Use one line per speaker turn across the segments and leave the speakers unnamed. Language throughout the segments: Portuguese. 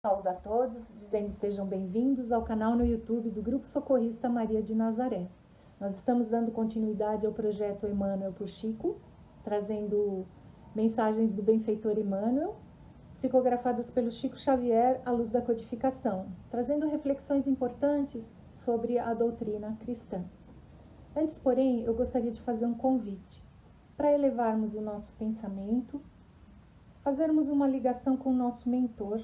Saúdo a todos, dizendo sejam bem-vindos ao canal no YouTube do Grupo Socorrista Maria de Nazaré. Nós estamos dando continuidade ao projeto Emmanuel por Chico, trazendo mensagens do benfeitor Emmanuel, psicografadas pelo Chico Xavier à luz da codificação, trazendo reflexões importantes sobre a doutrina cristã. Antes, porém, eu gostaria de fazer um convite para elevarmos o nosso pensamento, fazermos uma ligação com o nosso mentor,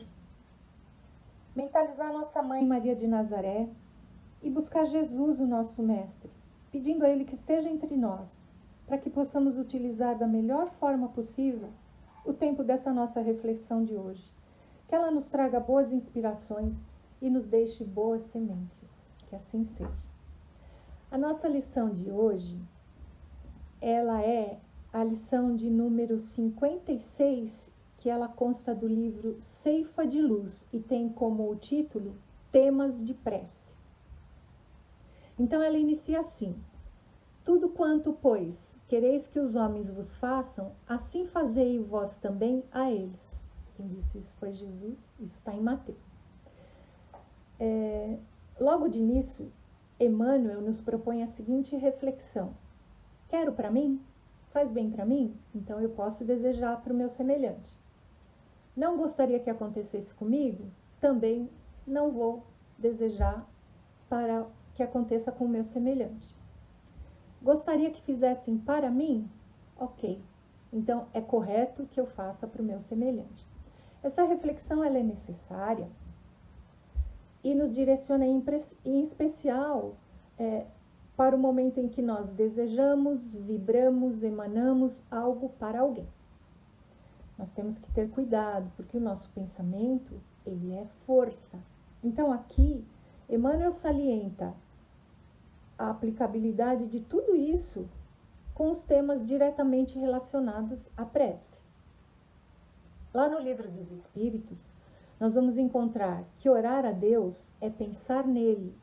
mentalizar nossa Mãe Maria de Nazaré e buscar Jesus, o nosso Mestre, pedindo a Ele que esteja entre nós, para que possamos utilizar da melhor forma possível o tempo dessa nossa reflexão de hoje. Que ela nos traga boas inspirações e nos deixe boas sementes. Que assim seja. A nossa lição de hoje, ela é a lição de número 56, que ela consta do livro Ceifa de Luz e tem como título Temas de Prece. Então ela inicia assim: tudo quanto, pois, quereis que os homens vos façam, assim fazei vós também a eles. Quem disse isso foi Jesus, isso está em Mateus. Logo de início, Emmanuel nos propõe a seguinte reflexão: quero para mim? Faz bem para mim? Então eu posso desejar para o meu semelhante. Não gostaria que acontecesse comigo? Também não vou desejar para que aconteça com o meu semelhante. Gostaria que fizessem para mim? Ok. Então é correto que eu faça para o meu semelhante. Essa reflexão ela é necessária e nos direciona em especial para o momento em que nós desejamos, vibramos, emanamos algo para alguém. Nós temos que ter cuidado, porque o nosso pensamento, ele é força. Então aqui, Emmanuel salienta a aplicabilidade de tudo isso com os temas diretamente relacionados à prece. Lá no Livro dos Espíritos, nós vamos encontrar que orar a Deus é pensar nele,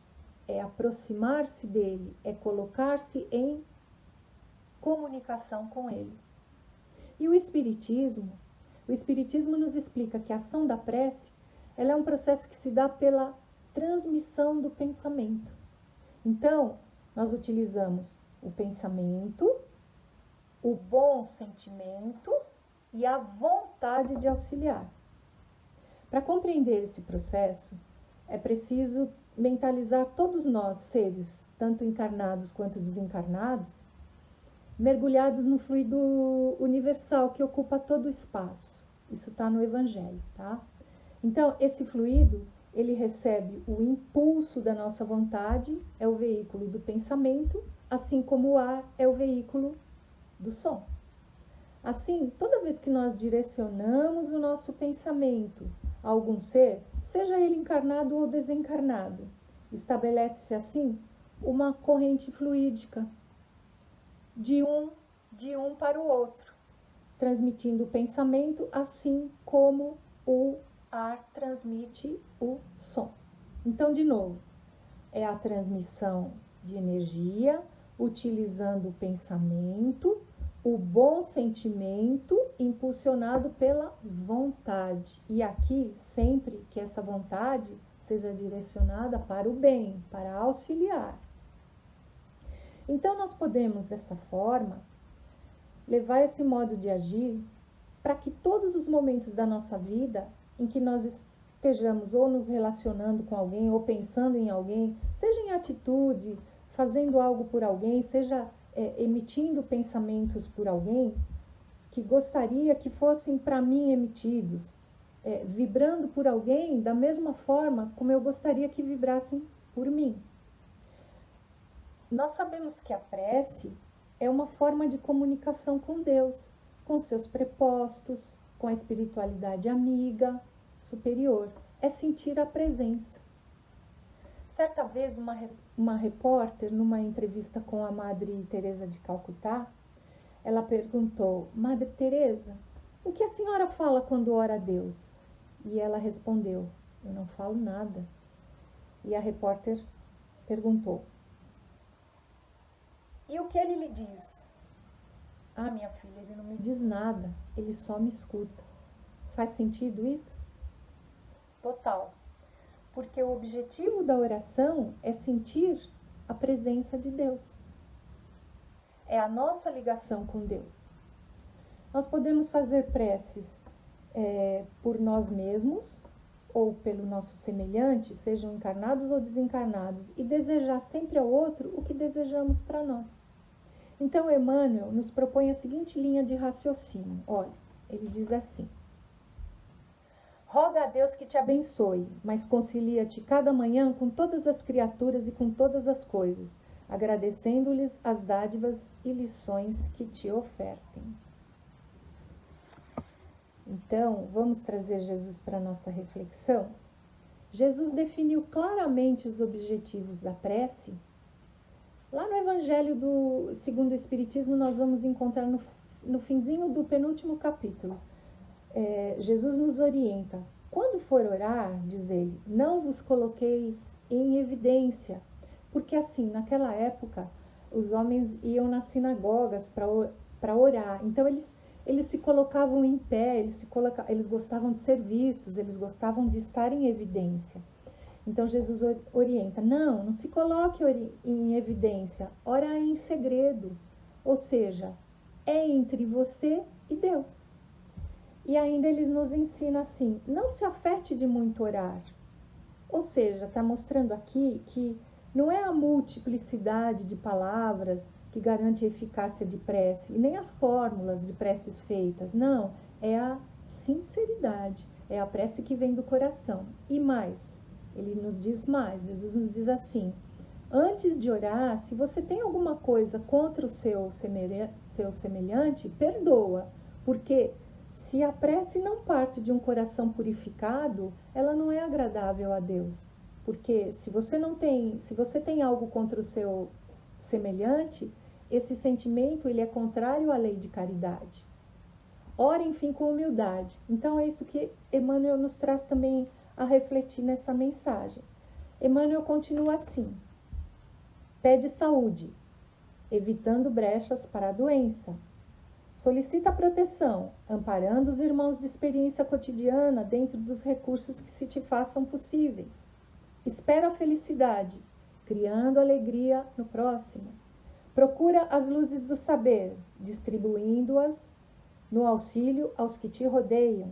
é aproximar-se dele, é colocar-se em comunicação com ele. E o Espiritismo nos explica que a ação da prece, ela é um processo que se dá pela transmissão do pensamento. Então, nós utilizamos o pensamento, o bom sentimento e a vontade de auxiliar. Para compreender esse processo, é preciso mentalizar todos nós, seres, tanto encarnados quanto desencarnados, mergulhados no fluido universal que ocupa todo o espaço. Isso está no Evangelho, tá? Então, esse fluido, ele recebe o impulso da nossa vontade, é o veículo do pensamento, assim como o ar é o veículo do som. Assim, toda vez que nós direcionamos o nosso pensamento a algum ser, seja ele encarnado ou desencarnado, estabelece-se assim uma corrente fluídica de um para o outro, transmitindo o pensamento assim como o ar transmite o som. Então, de novo, é a transmissão de energia, utilizando o pensamento, o bom sentimento, impulsionado pela vontade. E aqui, sempre que essa vontade seja direcionada para o bem, para auxiliar. Então, nós podemos, dessa forma, levar esse modo de agir para que todos os momentos da nossa vida em que nós estejamos ou nos relacionando com alguém ou pensando em alguém, seja em atitude, fazendo algo por alguém, seja emitindo pensamentos por alguém, que gostaria que fossem para mim emitidos, vibrando por alguém da mesma forma como eu gostaria que vibrassem por mim. Nós sabemos que a prece é uma forma de comunicação com Deus, com seus prepostos, com a espiritualidade amiga, superior. É sentir a presença. Certa vez, uma repórter, numa entrevista com a Madre Teresa de Calcutá, ela perguntou: Madre Teresa, o que a senhora fala quando ora a Deus? E ela respondeu: eu não falo nada. E a repórter perguntou: e o que ele lhe diz? Ah, minha filha, ele não me diz nada, ele só me escuta. Faz sentido isso? total. Porque o objetivo da oração é sentir a presença de Deus. É a nossa ligação com Deus. Nós podemos fazer preces por nós mesmos ou pelo nosso semelhante, sejam encarnados ou desencarnados, e desejar sempre ao outro o que desejamos para nós. Então, Emmanuel nos propõe a seguinte linha de raciocínio. Olha, ele diz assim: roga a Deus que te abençoe, mas concilia-te cada manhã com todas as criaturas e com todas as coisas, agradecendo-lhes as dádivas e lições que te ofertem. Então, vamos trazer Jesus para a nossa reflexão? Jesus definiu claramente os objetivos da prece. Lá no Evangelho segundo o Espiritismo, nós vamos encontrar no finzinho do penúltimo capítulo. Jesus nos orienta. Quando for orar, diz ele, não vos coloqueis em evidência. Porque assim, naquela época, os homens iam nas sinagogas para orar. Então, eles se colocavam em pé, eles gostavam de ser vistos, eles gostavam de estar em evidência. Então, Jesus orienta, não se coloque em evidência, ora em segredo. Ou seja, é entre você e Deus. E ainda ele nos ensina assim, não se afete de muito orar. Ou seja, está mostrando aqui que não é a multiplicidade de palavras que garante a eficácia de prece, e nem as fórmulas de preces feitas, não, é a sinceridade, é a prece que vem do coração. E mais, ele nos diz mais, Jesus nos diz assim, antes de orar, se você tem alguma coisa contra o seu semelhante, perdoa, porque se a prece não parte de um coração purificado, ela não é agradável a Deus. Porque se você tem algo contra o seu semelhante, esse sentimento ele é contrário à lei de caridade. Ora, enfim, com humildade. Então é isso que Emmanuel nos traz também a refletir nessa mensagem. Emmanuel continua assim: pede saúde, evitando brechas para a doença. Solicita proteção, amparando os irmãos de experiência cotidiana dentro dos recursos que se te façam possíveis. Espera a felicidade, criando alegria no próximo. Procura as luzes do saber, distribuindo-as no auxílio aos que te rodeiam.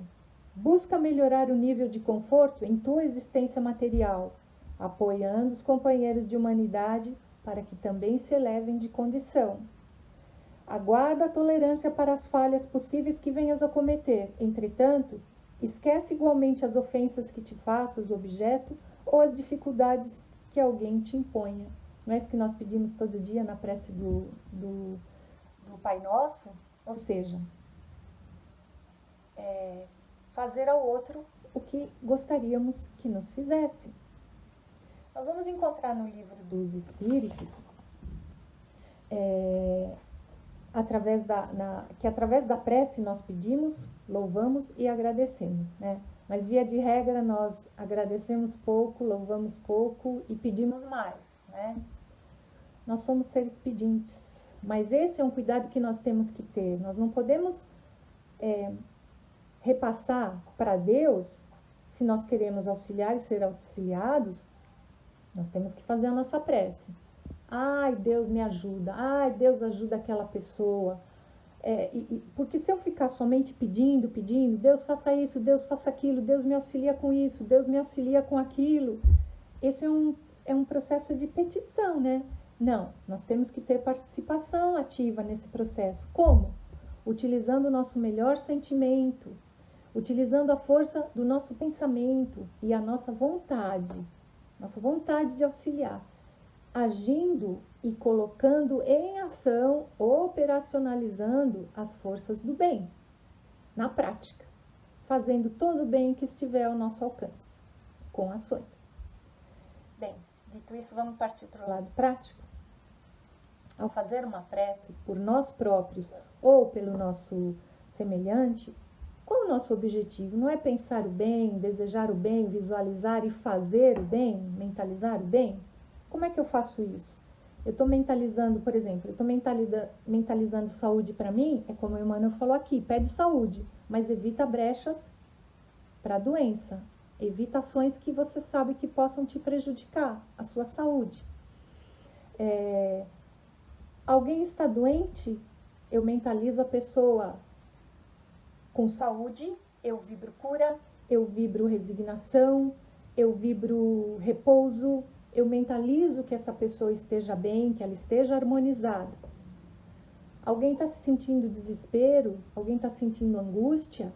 Busca melhorar o nível de conforto em tua existência material, apoiando os companheiros de humanidade para que também se elevem de condição. Aguarda a tolerância para as falhas possíveis que venhas a cometer. Entretanto, esquece igualmente as ofensas que te faças objeto ou as dificuldades que alguém te imponha. Não é isso que nós pedimos todo dia na prece do Pai Nosso? Ou seja, fazer ao outro o que gostaríamos que nos fizesse. Nós vamos encontrar no Livro dos Espíritos que através da prece nós pedimos, louvamos e agradecemos, né? Mas via de regra nós agradecemos pouco, louvamos pouco e pedimos mais, né? Nós somos seres pedintes, mas esse é um cuidado que nós temos que ter. Nós não podemos repassar para Deus, se nós queremos auxiliar e ser auxiliados, nós temos que fazer a nossa prece. Ai, Deus me ajuda. Ai, Deus ajuda aquela pessoa. Porque se eu ficar somente pedindo, Deus faça isso, Deus faça aquilo, Deus me auxilia com isso, Deus me auxilia com aquilo, esse é um processo de petição, né? Não, nós temos que ter participação ativa nesse processo. Como? Utilizando o nosso melhor sentimento, utilizando a força do nosso pensamento e a nossa vontade de auxiliar, agindo e colocando em ação, operacionalizando as forças do bem, na prática, fazendo todo o bem que estiver ao nosso alcance, com ações. Bem, dito isso, vamos partir para o lado prático. Ao fazer uma prece por nós próprios ou pelo nosso semelhante, qual o nosso objetivo? Não é pensar o bem, desejar o bem, visualizar e fazer o bem, mentalizar o bem? Como é que eu faço isso? Eu estou mentalizando, por exemplo, eu estou mentalizando saúde para mim, é como o Emmanuel falou aqui, pede saúde, mas evita brechas para a doença. Evita ações que você sabe que possam te prejudicar, a sua saúde. Alguém está doente, eu mentalizo a pessoa com saúde, eu vibro cura, eu vibro resignação, eu vibro repouso, eu mentalizo que essa pessoa esteja bem, que ela esteja harmonizada. Alguém está se sentindo desespero, alguém está sentindo angústia,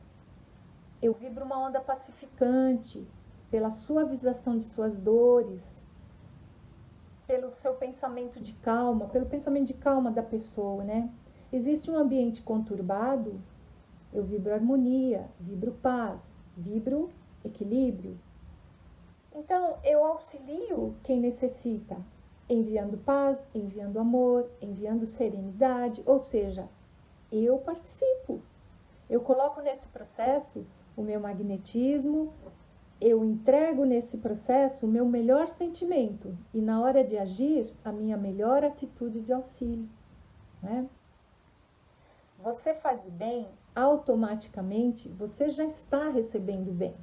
eu vibro uma onda pacificante, pela suavização de suas dores, pelo seu pensamento de calma, pelo pensamento de calma da pessoa, né? Existe um ambiente conturbado, eu vibro harmonia, vibro paz, vibro equilíbrio. Então, eu auxilio quem necessita, enviando paz, enviando amor, enviando serenidade, ou seja, eu participo. Eu coloco nesse processo o meu magnetismo, eu entrego nesse processo o meu melhor sentimento e na hora de agir, a minha melhor atitude de auxílio, né? Você faz o bem, automaticamente você já está recebendo o bem.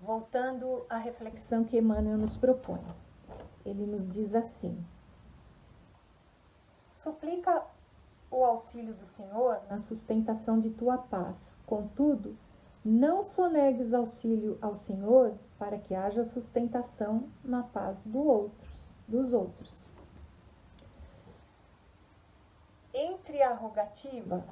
Voltando à reflexão que Emmanuel nos propõe. Ele nos diz assim: suplica o auxílio do Senhor na sustentação de tua paz. Contudo, não sonegues auxílio ao Senhor para que haja sustentação na paz dos outros. Entre a rogativa,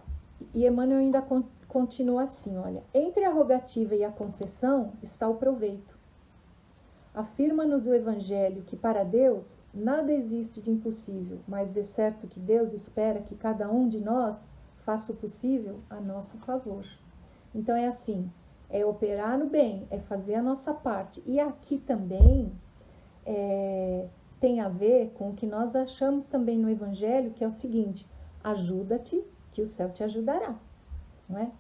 e Emmanuel ainda continua assim, olha, entre a rogativa e a concessão está o proveito. Afirma-nos o Evangelho que para Deus nada existe de impossível, mas de certo que Deus espera que cada um de nós faça o possível a nosso favor. Então é assim, é operar no bem, é fazer a nossa parte. E aqui também tem a ver com o que nós achamos também no Evangelho, que é o seguinte: ajuda-te, que o céu te ajudará. Não é?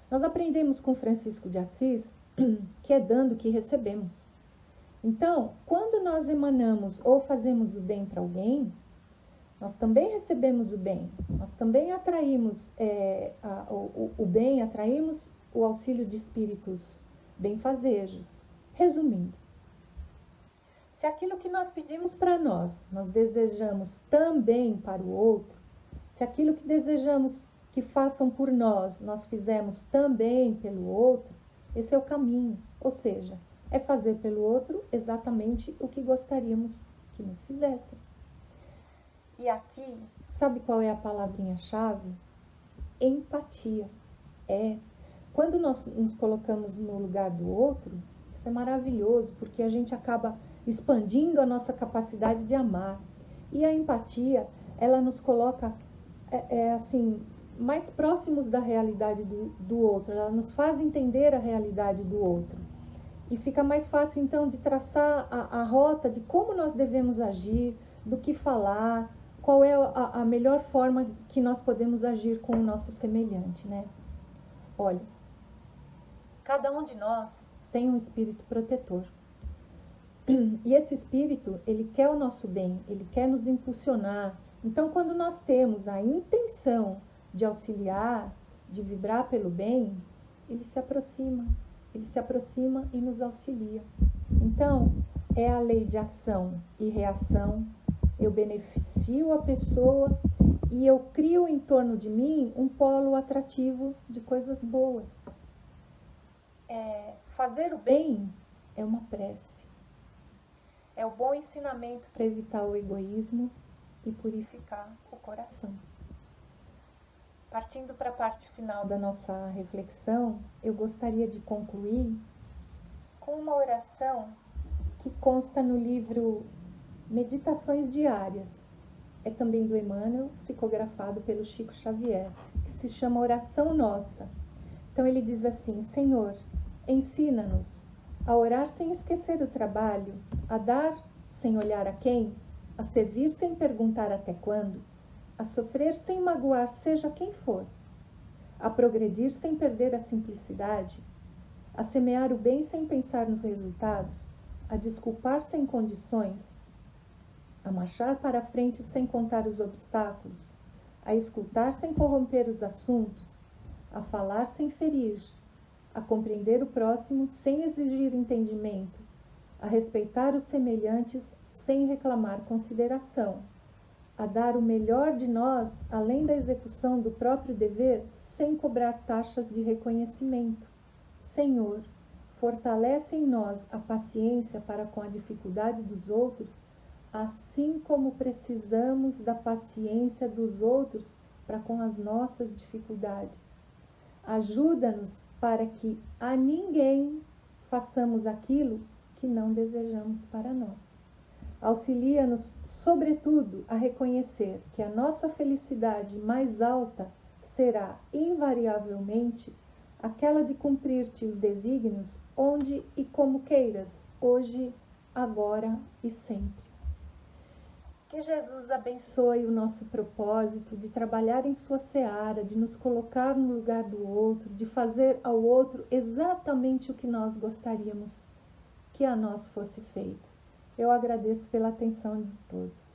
Nós aprendemos com Francisco de Assis que é dando que recebemos. Então, quando nós emanamos ou fazemos o bem para alguém, nós também recebemos o bem, nós também atraímos o bem, atraímos o auxílio de espíritos benfazejos. Resumindo, se aquilo que nós pedimos para nós desejamos também para o outro, se aquilo que desejamos que façam por nós fizermos também pelo outro, esse é o caminho, ou seja, é fazer pelo outro exatamente o que gostaríamos que nos fizessem. E aqui, sabe qual é a palavrinha-chave? Empatia. Quando nós nos colocamos no lugar do outro, isso é maravilhoso, porque a gente acaba expandindo a nossa capacidade de amar. E a empatia, ela nos coloca, assim, mais próximos da realidade do outro, ela nos faz entender a realidade do outro. E fica mais fácil, então, de traçar a rota de como nós devemos agir, do que falar, qual é a melhor forma que nós podemos agir com o nosso semelhante, né? Olha, cada um de nós tem um espírito protetor. E esse espírito, ele quer o nosso bem, ele quer nos impulsionar. Então, quando nós temos a intenção de auxiliar, de vibrar pelo bem, ele se aproxima e nos auxilia. Então, é a lei de ação e reação. Eu beneficio a pessoa e eu crio em torno de mim um polo atrativo de coisas boas. Fazer o bem é uma prece. É o bom ensinamento para evitar o egoísmo e purificar o coração. Partindo para a parte final da nossa reflexão, eu gostaria de concluir com uma oração que consta no livro Meditações Diárias. É também do Emmanuel, psicografado pelo Chico Xavier, que se chama Oração Nossa. Então ele diz assim: Senhor, ensina-nos a orar sem esquecer o trabalho, a dar sem olhar a quem, a servir sem perguntar até quando, a sofrer sem magoar seja quem for, a progredir sem perder a simplicidade, a semear o bem sem pensar nos resultados, a desculpar sem condições, a marchar para a frente sem contar os obstáculos, a escutar sem corromper os assuntos, a falar sem ferir, a compreender o próximo sem exigir entendimento, a respeitar os semelhantes sem reclamar consideração, a dar o melhor de nós além da execução do próprio dever sem cobrar taxas de reconhecimento. Senhor, fortalece em nós a paciência para com a dificuldade dos outros, assim como precisamos da paciência dos outros para com as nossas dificuldades. Ajuda-nos para que a ninguém façamos aquilo que não desejamos para nós. Auxilia-nos, sobretudo, a reconhecer que a nossa felicidade mais alta será, invariavelmente, aquela de cumprir-te os desígnios onde e como queiras, hoje, agora e sempre. Que Jesus abençoe o nosso propósito de trabalhar em sua seara, de nos colocar no lugar do outro, de fazer ao outro exatamente o que nós gostaríamos que a nós fosse feito. Eu agradeço pela atenção de todos.